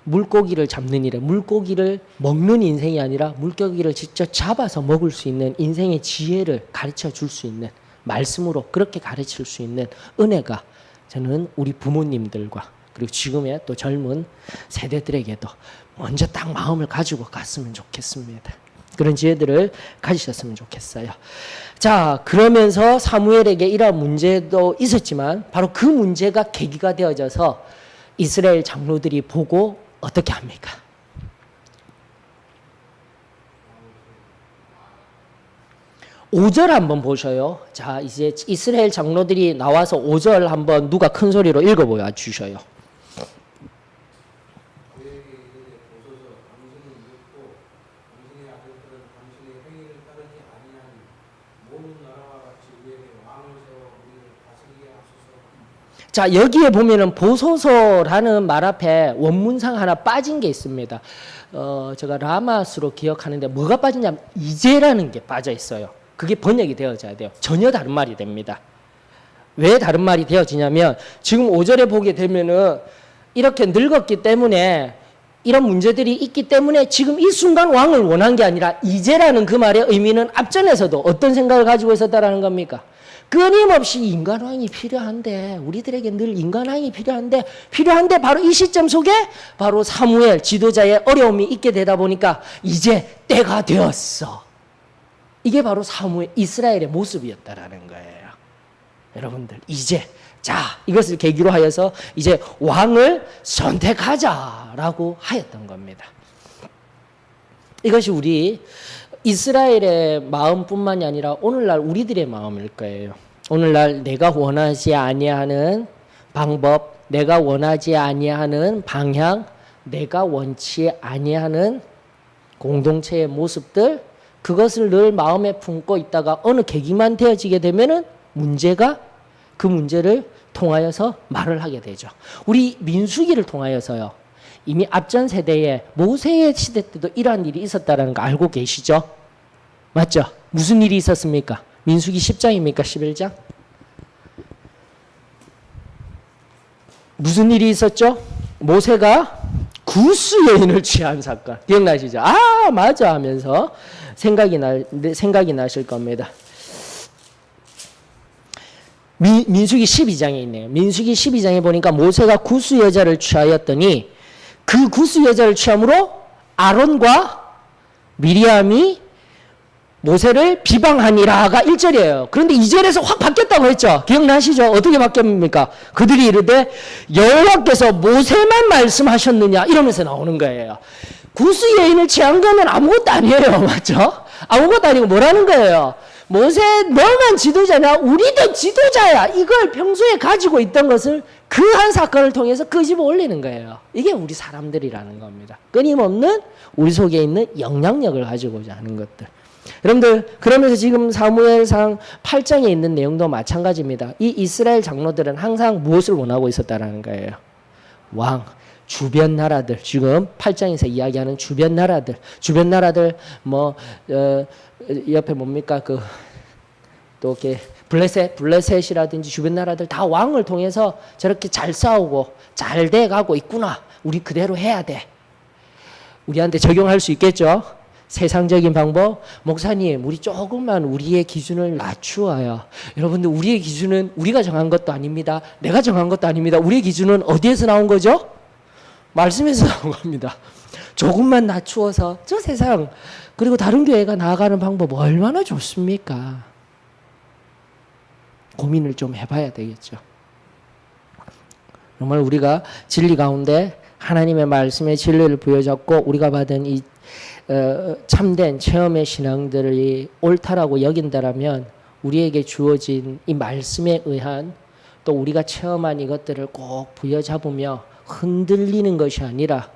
물고기를 잡는 일에 물고기를 먹는 인생이 아니라 물고기를 직접 잡아서 먹을 수 있는 인생의 지혜를 가르쳐 줄 수 있는 말씀으로 그렇게 가르칠 수 있는 은혜가 저는 우리 부모님들과 그리고 지금의 또 젊은 세대들에게도 먼저 딱 마음을 가지고 갔으면 좋겠습니다. 그런 지혜들을 가지셨으면 좋겠어요. 자, 그러면서 사무엘에게 이러한 문제도 있었지만 바로 그 문제가 계기가 되어져서 이스라엘 장로들이 보고 어떻게 합니까? (5절) 한번 보셔요. 자, 이제 이스라엘 장로들이 나와서 (5절) 한번 누가 큰 소리로 읽어보여 주셔요. 자, 여기에 보면은 보소서라는 말 앞에 원문상 하나 빠진 게 있습니다. 제가 라마스로 기억하는데 뭐가 빠지냐면 이제라는 게 빠져 있어요. 그게 번역이 되어져야 돼요. 전혀 다른 말이 됩니다. 왜 다른 말이 되어지냐면 지금 5절에 보게 되면은 이렇게 늙었기 때문에 이런 문제들이 있기 때문에 지금 이 순간 왕을 원한 게 아니라 이제라는 그 말의 의미는 앞전에서도 어떤 생각을 가지고 있었다라는 겁니까? 끊임없이 인간왕이 필요한데 우리들에게 늘 인간왕이 필요한데 바로 이 시점 속에 바로 사무엘 지도자의 어려움이 있게 되다 보니까 이제 때가 되었어. 이게 바로 사무엘 이스라엘의 모습이었다라는 거예요. 여러분들 이제 자 이것을 계기로 하여서 이제 왕을 선택하자라고 하였던 겁니다. 이것이 우리 이스라엘의 마음뿐만이 아니라 오늘날 우리들의 마음일 거예요. 오늘날 내가 원하지 아니하는 방법, 내가 원하지 아니하는 방향, 내가 원치 아니하는 공동체의 모습들 그것을 늘 마음에 품고 있다가 어느 계기만 되어지게 되면은 문제가 그 문제를 통하여서 말을 하게 되죠. 우리 민수기를 통하여서요. 이미 앞전 세대에 모세의 시대 때도 이러한 일이 있었다는 거 알고 계시죠? 맞죠? 무슨 일이 있었습니까? 민수기 10장입니까? 11장? 무슨 일이 있었죠? 모세가 구스 여인을 취한 사건. 기억나시죠? 아, 맞아 하면서 생각이 나실 겁니다. 민수기 12장에 있네요. 민수기 12장에 보니까 모세가 구스 여자를 취하였더니 그 구스 여자를 취함으로 아론과 미리암이 모세를 비방하니라가 1절이에요. 그런데 2절에서 확 바뀌었다고 했죠. 기억나시죠? 어떻게 바뀌었습니까? 그들이 이르되 여호와께서 모세만 말씀하셨느냐 이러면서 나오는 거예요. 구스 여인을 취한 거는 아무것도 아니에요. 맞죠? 아무것도 아니고 뭐라는 거예요? 모세 너만 지도자냐? 우리도 지도자야. 이걸 평소에 가지고 있던 것을 그 한 사건을 통해서 끄집어 올리는 거예요. 이게 우리 사람들이라는 겁니다. 끊임없는 우리 속에 있는 영향력을 가지고자 하는 것들. 여러분들 그러면서 지금 사무엘상 8장에 있는 내용도 마찬가지입니다. 이 이스라엘 장로들은 항상 무엇을 원하고 있었다라는 거예요? 왕, 주변 나라들, 지금 8장에서 이야기하는 주변 나라들 뭐 옆에 뭡니까 또 이렇게 블레셋이라든지 주변 나라들 다 왕을 통해서 저렇게 잘 싸우고 잘 돼가고 있구나. 우리 그대로 해야 돼. 우리한테 적용할 수 있겠죠? 세상적인 방법, 목사님, 우리 조금만 우리의 기준을 낮추어요. 여러분들, 우리의 기준은 우리가 정한 것도 아닙니다. 내가 정한 것도 아닙니다. 우리의 기준은 어디에서 나온 거죠? 말씀에서 나온 겁니다. 조금만 낮추어서 저 세상, 그리고 다른 교회가 나아가는 방법 얼마나 좋습니까? 고민을 좀 해봐야 되겠죠. 정말 우리가 진리 가운데 하나님의 말씀의 진리를 부여잡고 우리가 받은 이 참된 체험의 신앙들이 옳다라고 여긴다라면 우리에게 주어진 이 말씀에 의한 또 우리가 체험한 이것들을 꼭 부여잡으며 흔들리는 것이 아니라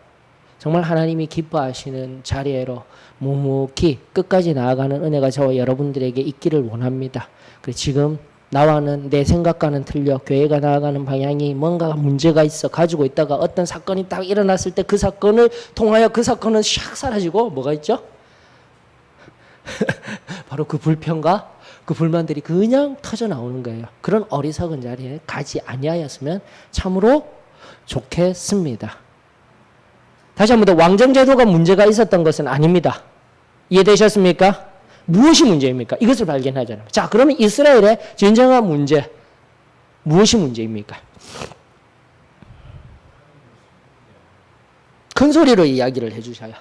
정말 하나님이 기뻐하시는 자리로 묵묵히 끝까지 나아가는 은혜가 저와 여러분들에게 있기를 원합니다. 그래서 지금 나와는 내 생각과는 틀려 교회가 나아가는 방향이 뭔가 문제가 있어 가지고 있다가 어떤 사건이 딱 일어났을 때 그 사건을 통하여 그 사건은 샥 사라지고 뭐가 있죠? 바로 그 불평과 그 불만들이 그냥 터져 나오는 거예요. 그런 어리석은 자리에 가지 아니하였으면 참으로 좋겠습니다. 다시 한 번 더, 왕정제도가 문제가 있었던 것은 아닙니다. 이해되셨습니까? 무엇이 문제입니까? 이것을 발견하잖아요. 자, 그러면 이스라엘의 진정한 문제, 무엇이 문제입니까? 큰 소리로 이야기를 해주셔요.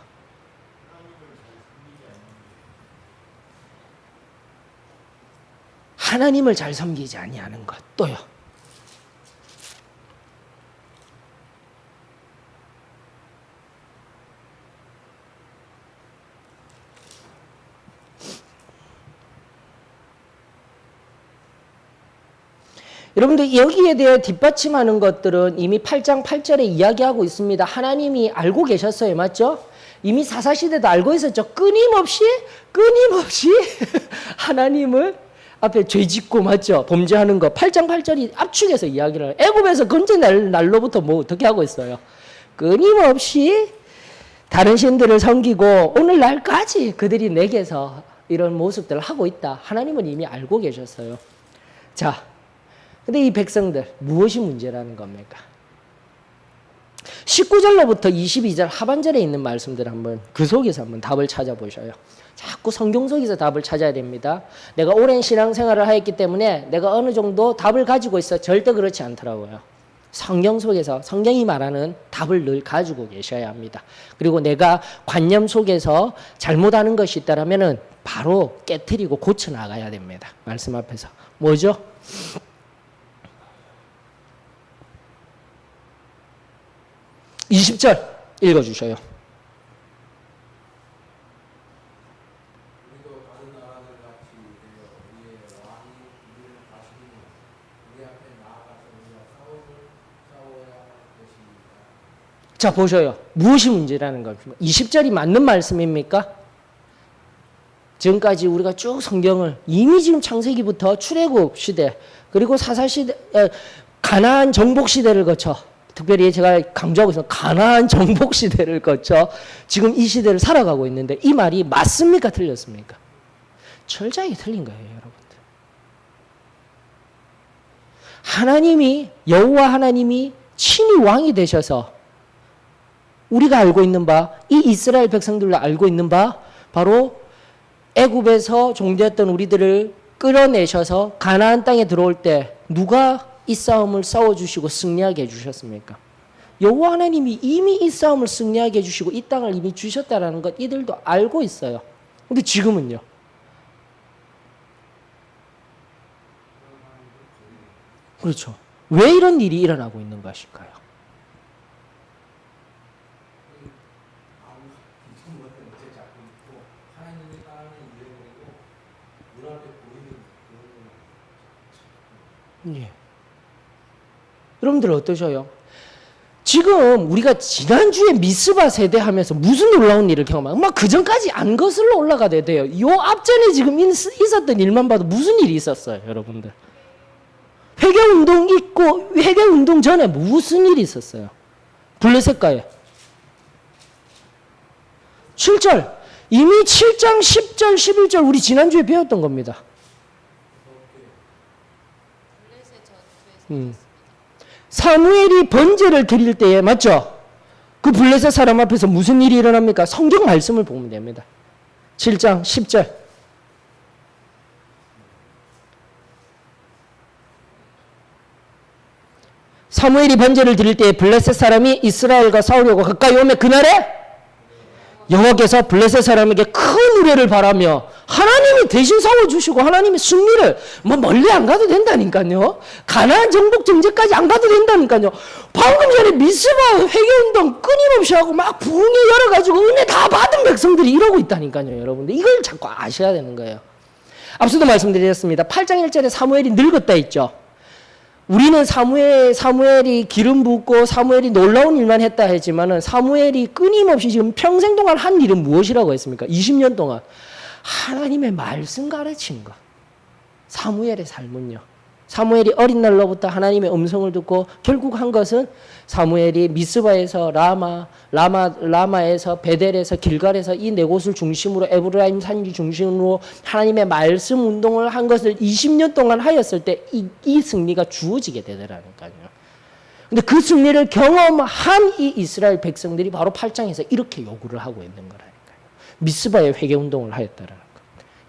하나님을 잘 섬기지 아니하는 것. 또요. 여러분들 여기에 대해 뒷받침하는 것들은 이미 8장 8절에 이야기하고 있습니다. 하나님이 알고 계셨어요. 맞죠? 이미 사사시대도 알고 있었죠. 끊임없이 하나님을 앞에 죄짓고 맞죠? 범죄하는 거. 8장 8절이 압축해서 이야기를 해요. 애굽에서 건져 날로부터 뭐 어떻게 하고 있어요? 끊임없이 다른 신들을 섬기고 오늘날까지 그들이 내게서 이런 모습들을 하고 있다. 하나님은 이미 알고 계셨어요. 자, 근데 이 백성들 무엇이 문제라는 겁니까? 19절로부터 22절 하반절에 있는 말씀들 한번 그 속에서 한번 답을 찾아보셔요. 자꾸 성경 속에서 답을 찾아야 됩니다. 내가 오랜 신앙생활을 하였기 때문에 내가 어느 정도 답을 가지고 있어. 절대 그렇지 않더라고요. 성경 속에서 성경이 말하는 답을 늘 가지고 계셔야 합니다. 그리고 내가 관념 속에서 잘못하는 것이 있다면 바로 깨트리고 고쳐나가야 됩니다. 말씀 앞에서. 뭐죠? 20절 읽어주셔요. 자, 보셔요. 무엇이 문제라는 겁니까? 20절이 맞는 말씀입니까? 지금까지 우리가 쭉 성경을 이미 지금 창세기부터 출애굽 시대 그리고 사사 시대, 가나안 정복 시대를 거쳐 특별히 제가 강조하고 있는 가나안 정복 시대를 거쳐 지금 이 시대를 살아가고 있는데 이 말이 맞습니까? 틀렸습니까? 철저하게 틀린 거예요, 여러분들. 하나님이 여호와 하나님이 친히 왕이 되셔서 우리가 알고 있는 바, 이 이스라엘 백성들도 알고 있는 바 바로 애굽에서 종되었던 우리들을 끌어내셔서 가나안 땅에 들어올 때 누가 이 싸움을 싸워주시고 승리하게 해주셨습니까? 여호와 하나님이 이미 이 싸움을 승리하게 해주시고 이 땅을 이미 주셨다는 것 이들도 알고 있어요. 근데 지금은요. 그렇죠. 왜 이런 일이 일어나고 있는 것일까요? 예. 여러분들 어떠셔요? 지금 우리가 지난주에 미스바 세대 하면서 무슨 놀라운 일을 경험하고 막 그전까지 안 거슬러 올라가야 돼요. 요 앞전에 지금 있었던 일만 봐도 무슨 일이 있었어요, 여러분들. 회개운동 있고 회개운동 전에 무슨 일이 있었어요? 블레셋가에 7절 이미 7장 10절 11절 우리 지난주에 배웠던 겁니다. 사무엘이 번제를 드릴 때에 맞죠? 그 블레셋 사람 앞에서 무슨 일이 일어납니까? 성경 말씀을 보면 됩니다. 7장 10절 사무엘이 번제를 드릴 때에 블레셋 사람이 이스라엘과 싸우려고 가까이 오매 그날에 여호와께서 블레셋 사람에게 큰 우레를 바라며 하나님이 대신 싸워주시고 하나님의 승리를 멀리 안 가도 된다니까요. 가나안 정복 정제까지 안 가도 된다니까요. 방금 전에 미스바 회개운동 끊임없이 하고 막 부흥회 열어가지고 은혜 다 받은 백성들이 이러고 있다니까요. 여러분들 이걸 자꾸 아셔야 되는 거예요. 앞서도 말씀드렸습니다. 8장 1절에 사무엘이 늙었다 했죠. 우리는 사무엘이 기름 붓고 사무엘이 놀라운 일만 했다 했지만은 사무엘이 끊임없이 지금 평생 동안 한 일은 무엇이라고 했습니까? 20년 동안 하나님의 말씀 가르치는 것. 사무엘의 삶은요. 사무엘이 어린 날로부터 하나님의 음성을 듣고 결국 한 것은 사무엘이 미스바에서 라마에서 베델에서 길갈에서 이 네 곳을 중심으로 에브라임 산지 중심으로 하나님의 말씀 운동을 한 것을 20년 동안 하였을 때 이 승리가 주어지게 되더라니까요. 근데 그 승리를 경험한 이 이스라엘 백성들이 바로 8장에서 이렇게 요구를 하고 있는 거라니까요. 미스바의 회개 운동을 하였다라는 것.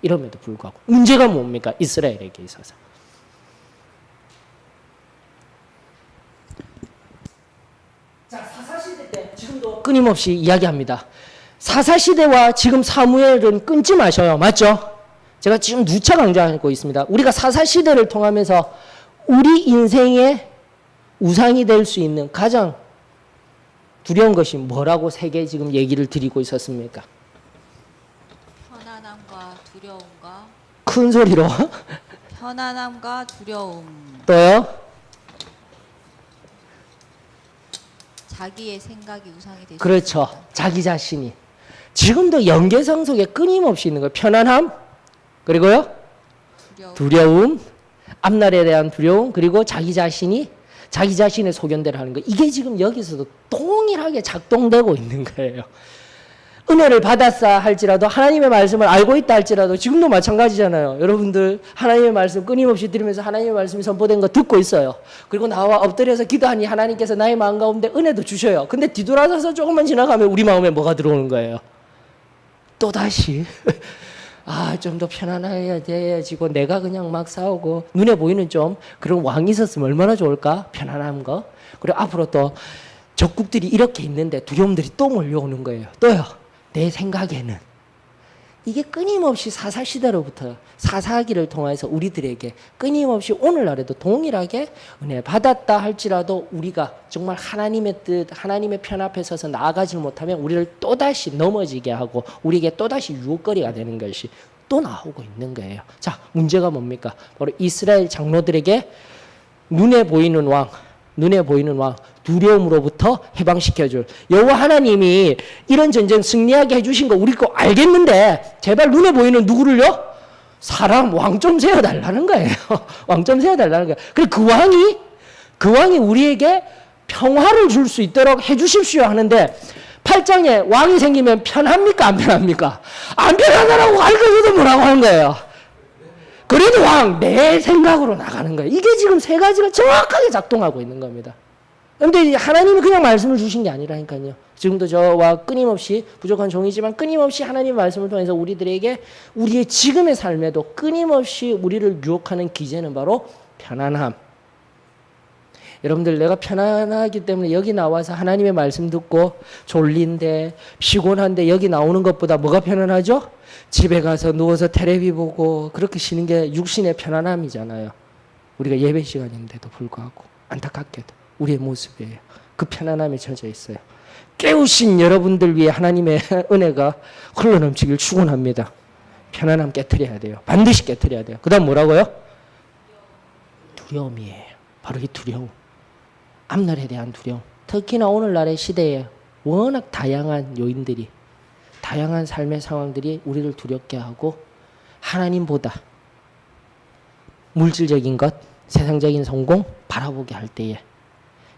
이럼에도 불구하고 문제가 뭡니까? 이스라엘에게 있어서. 자, 사사시대 때 지금도 끊임없이 이야기합니다. 사사시대와 지금 사무엘은 끊지 마셔요. 맞죠? 제가 지금 누차 강조하고 있습니다. 우리가 사사시대를 통하면서 우리 인생의 우상이 될 수 있는 가장 두려운 것이 뭐라고 세계 지금 얘기를 드리고 있었습니까?
편안함과 두려움과
큰 소리로.
편안함과 두려움.
또요?
자기의 생각이 우상이 되죠.
그렇죠. 자기 자신이. 지금도 연계성 속에 끊임없이 있는 거예요. 편안함, 그리고요? 두려움, 앞날에 대한 두려움, 그리고 자기 자신이 자기 자신의 소견대로 하는 거. 이게 지금 여기서도 동일하게 작동되고 있는 거예요. 은혜를 받았다 할지라도 하나님의 말씀을 알고 있다 할지라도 지금도 마찬가지잖아요. 여러분들 하나님의 말씀 끊임없이 들으면서 하나님의 말씀이 선포된 거 듣고 있어요. 그리고 나와 엎드려서 기도하니 하나님께서 나의 마음 가운데 은혜도 주셔요. 근데 뒤돌아서서 조금만 지나가면 우리 마음에 뭐가 들어오는 거예요? 또다시 좀 더 편안해야 돼지고 내가 그냥 막 싸우고 눈에 보이는 좀 그런 왕이 있었으면 얼마나 좋을까? 편안한 거. 그리고 앞으로 또 적국들이 이렇게 있는데 두려움들이 또 몰려오는 거예요. 또요. 내 생각에는 이게 끊임없이 사사시대로부터 사사기를 통해서 우리들에게 끊임없이 오늘날에도 동일하게 은혜 받았다 할지라도 우리가 정말 하나님의 뜻, 하나님의 편 앞에 서서 나아가지 못하면 우리를 또다시 넘어지게 하고 우리에게 또다시 유혹거리가 되는 것이 또 나오고 있는 거예요. 자, 문제가 뭡니까? 바로 이스라엘 장로들에게 눈에 보이는 왕, 눈에 보이는 왕, 두려움으로부터 해방시켜줄 여호와 하나님이 이런 전쟁 승리하게 해주신 거 우리 거 알겠는데 제발 눈에 보이는 누구를요? 사람 왕 좀 세워달라는 거예요. 왕 좀 세워달라는 거예요. 그래 그 왕이 우리에게 평화를 줄 수 있도록 해주십시오 하는데 8장에 왕이 생기면 편합니까? 안 편합니까? 안 편하다라고 가르쳐줘도 뭐라고 하는 거예요? 그래도 왕, 내 생각으로 나가는 거예요. 이게 지금 세 가지가 정확하게 작동하고 있는 겁니다. 그런데 하나님이 그냥 말씀을 주신 게 아니라니까요. 지금도 저와 끊임없이 부족한 종이지만 끊임없이 하나님 말씀을 통해서 우리들에게 우리의 지금의 삶에도 끊임없이 우리를 유혹하는 기제는 바로 편안함. 여러분들 내가 편안하기 때문에 여기 나와서 하나님의 말씀 듣고 졸린데 피곤한데 여기 나오는 것보다 뭐가 편안하죠? 집에 가서 누워서 테레비 보고 그렇게 쉬는 게 육신의 편안함이잖아요. 우리가 예배 시간인데도 불구하고 안타깝게도 우리의 모습이에요. 그 편안함에 젖어 있어요. 깨우신 여러분들 위해 하나님의 은혜가 흘러넘치길 축원합니다. 편안함 깨트려야 돼요. 반드시 깨트려야 돼요. 그 다음 뭐라고요? 두려움이에요. 바로 이 두려움. 앞날에 대한 두려움. 특히나 오늘날의 시대에 워낙 다양한 요인들이 다양한 삶의 상황들이 우리를 두렵게 하고 하나님보다 물질적인 것, 세상적인 성공 바라보게 할 때에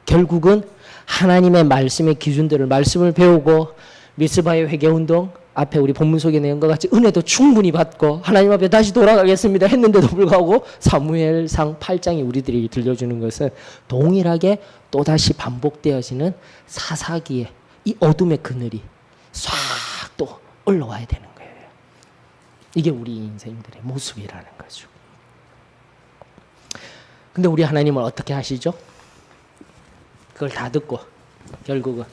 결국은 하나님의 말씀의 기준들을 말씀을 배우고 미스바의 회개운동 앞에 우리 본문 속에 내은 것 같이 은혜도 충분히 받고 하나님 앞에 다시 돌아가겠습니다 했는데도 불구하고 사무엘상 8장이 우리들이 들려주는 것은 동일하게 또다시 반복되어지는 사사기의 이 어둠의 그늘이 싹 또 올라와야 되는 거예요. 이게 우리 인생들의 모습이라는 거죠. 근데 우리 하나님은 어떻게 하시죠? 그걸 다 듣고 결국은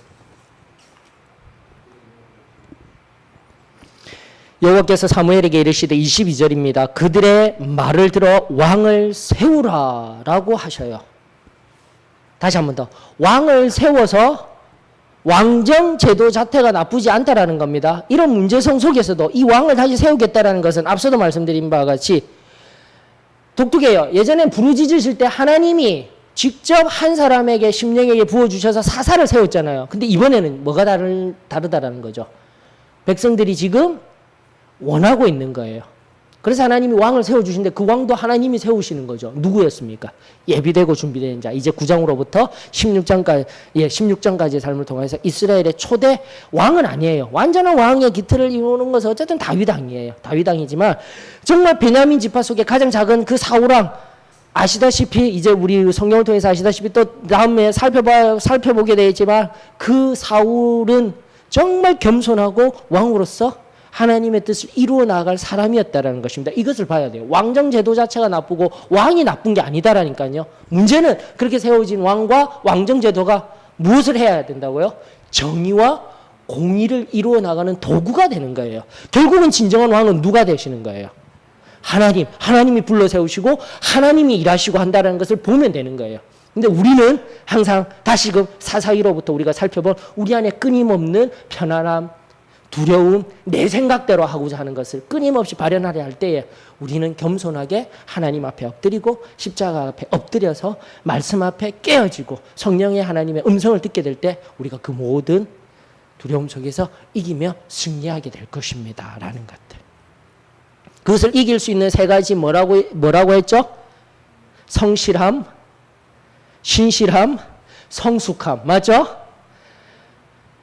여호와께서 사무엘에게 이르시되 22절입니다. 그들의 말을 들어 왕을 세우라라고 하셔요. 다시 한 번 더. 왕을 세워서 왕정 제도 자체가 나쁘지 않다라는 겁니다. 이런 문제성 속에서도 이 왕을 다시 세우겠다라는 것은 앞서도 말씀드린 바와 같이 독특해요. 예전엔 부르짖으실 때 하나님이 직접 한 사람에게 심령에게 부어주셔서 사사를 세웠잖아요. 근데 이번에는 뭐가 다르다라는 거죠. 백성들이 지금 원하고 있는 거예요. 그래서 하나님이 왕을 세워주신데 그 왕도 하나님이 세우시는 거죠. 누구였습니까? 예비되고 준비된 자. 이제 9장으로부터 16장까지의 삶을 통해서 이스라엘의 초대 왕은 아니에요. 완전한 왕의 기틀을 이루는 것은 어쨌든 다윗왕이에요. 다윗왕이지만 정말 베냐민 지파 속에 가장 작은 그 사울왕 아시다시피 이제 우리 성경을 통해서 아시다시피 또 다음에 살펴보게 되겠지만 그 사울은 정말 겸손하고 왕으로서 하나님의 뜻을 이루어 나갈 사람이었다라는 것입니다. 이것을 봐야 돼요. 왕정 제도 자체가 나쁘고 왕이 나쁜 게 아니다라니까요. 문제는 그렇게 세워진 왕과 왕정 제도가 무엇을 해야 된다고요? 정의와 공의를 이루어 나가는 도구가 되는 거예요. 결국은 진정한 왕은 누가 되시는 거예요? 하나님이 불러 세우시고 하나님이 일하시고 한다는 것을 보면 되는 거예요. 근데 우리는 항상 다시금 사사기로부터 우리가 살펴본 우리 안에 끊임없는 편안함, 두려움, 내 생각대로 하고자 하는 것을 끊임없이 발현하려 할 때에 우리는 겸손하게 하나님 앞에 엎드리고 십자가 앞에 엎드려서 말씀 앞에 깨어지고 성령의 하나님의 음성을 듣게 될 때 우리가 그 모든 두려움 속에서 이기며 승리하게 될 것입니다. 라는 것들. 그것을 이길 수 있는 세 가지 뭐라고 했죠? 성실함, 신실함, 성숙함. 맞죠?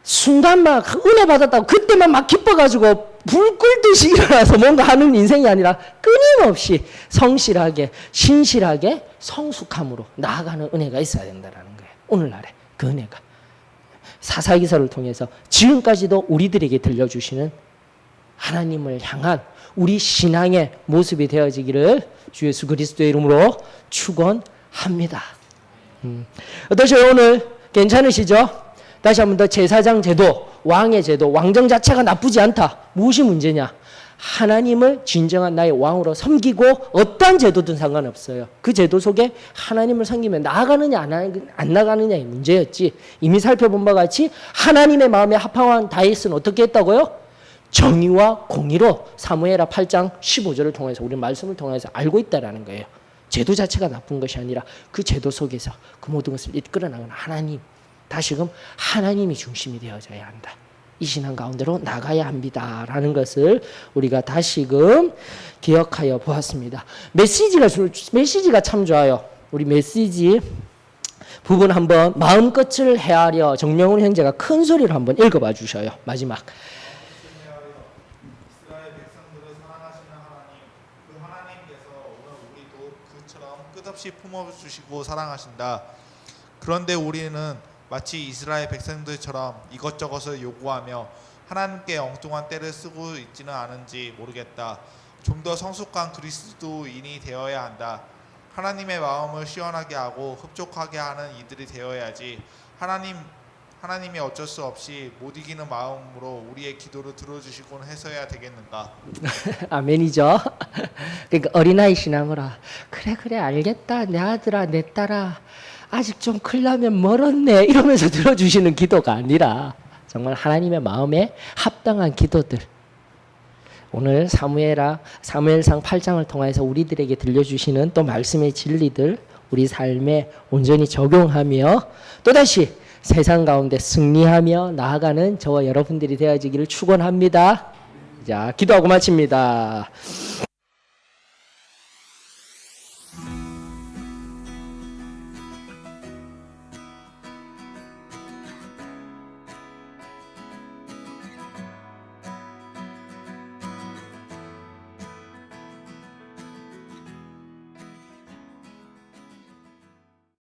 순간 막 은혜 받았다고 그때만 막 기뻐가지고 불 끓듯이 일어나서 뭔가 하는 인생이 아니라 끊임없이 성실하게 신실하게 성숙함으로 나아가는 은혜가 있어야 된다는 거예요. 오늘날에 그 은혜가 사사기서를 통해서 지금까지도 우리들에게 들려주시는 하나님을 향한 우리 신앙의 모습이 되어지기를 주 예수 그리스도의 이름으로 축원합니다. 어떠세요? 오늘 괜찮으시죠? 다시 한 번 더 제사장 제도, 왕의 제도, 왕정 자체가 나쁘지 않다. 무엇이 문제냐? 하나님을 진정한 나의 왕으로 섬기고 어떠한 제도든 상관없어요. 그 제도 속에 하나님을 섬기면 나아가느냐 안 나가느냐의 문제였지. 이미 살펴본 바와 같이 하나님의 마음에 합당한 다윗은 어떻게 했다고요? 정의와 공의로 사무엘하 8장 15절을 통해서 우리 말씀을 통해서 알고 있다라는 거예요. 제도 자체가 나쁜 것이 아니라 그 제도 속에서 그 모든 것을 이끌어 나가는 하나님, 다시금 하나님이 중심이 되어져야 한다. 이 신앙 가운데로 나가야 합니다라는 것을 우리가 다시금 기억하여 보았습니다. 메시지가 참 좋아요. 우리 메시지 부분 한번 마음끝을 헤아려 정명훈 형제가 큰 소리로 한번 읽어봐 주셔요. 마지막.
이스라엘 백성들을 사랑하시는 하나님, 그 하나님께서 오늘 우리도 그처럼 끝없이 품어주시고 사랑하신다. 그런데 우리는 마치 이스라엘 백성들처럼 이것저것을 요구하며 하나님께 엉뚱한 때를 쓰고 있지는 않은지 모르겠다. 좀 더 성숙한 그리스도인이 되어야 한다. 하나님의 마음을 시원하게 하고 흡족하게 하는 이들이 되어야지. 하나님이 어쩔 수 없이 못 이기는 마음으로 우리의 기도를 들어주시곤 해서야 되겠는가?
아멘이죠. 그러니까 어린아이 신앙으로 그래 알겠다 내 아들아 내 딸아 아직 좀 클려면 멀었네 이러면서 들어주시는 기도가 아니라 정말 하나님의 마음에 합당한 기도들, 오늘 사무엘상 8장을 통해서 우리들에게 들려주시는 또 말씀의 진리들 우리 삶에 온전히 적용하며 또다시 세상 가운데 승리하며 나아가는 저와 여러분들이 되어지기를 축원합니다. 자, 기도하고 마칩니다.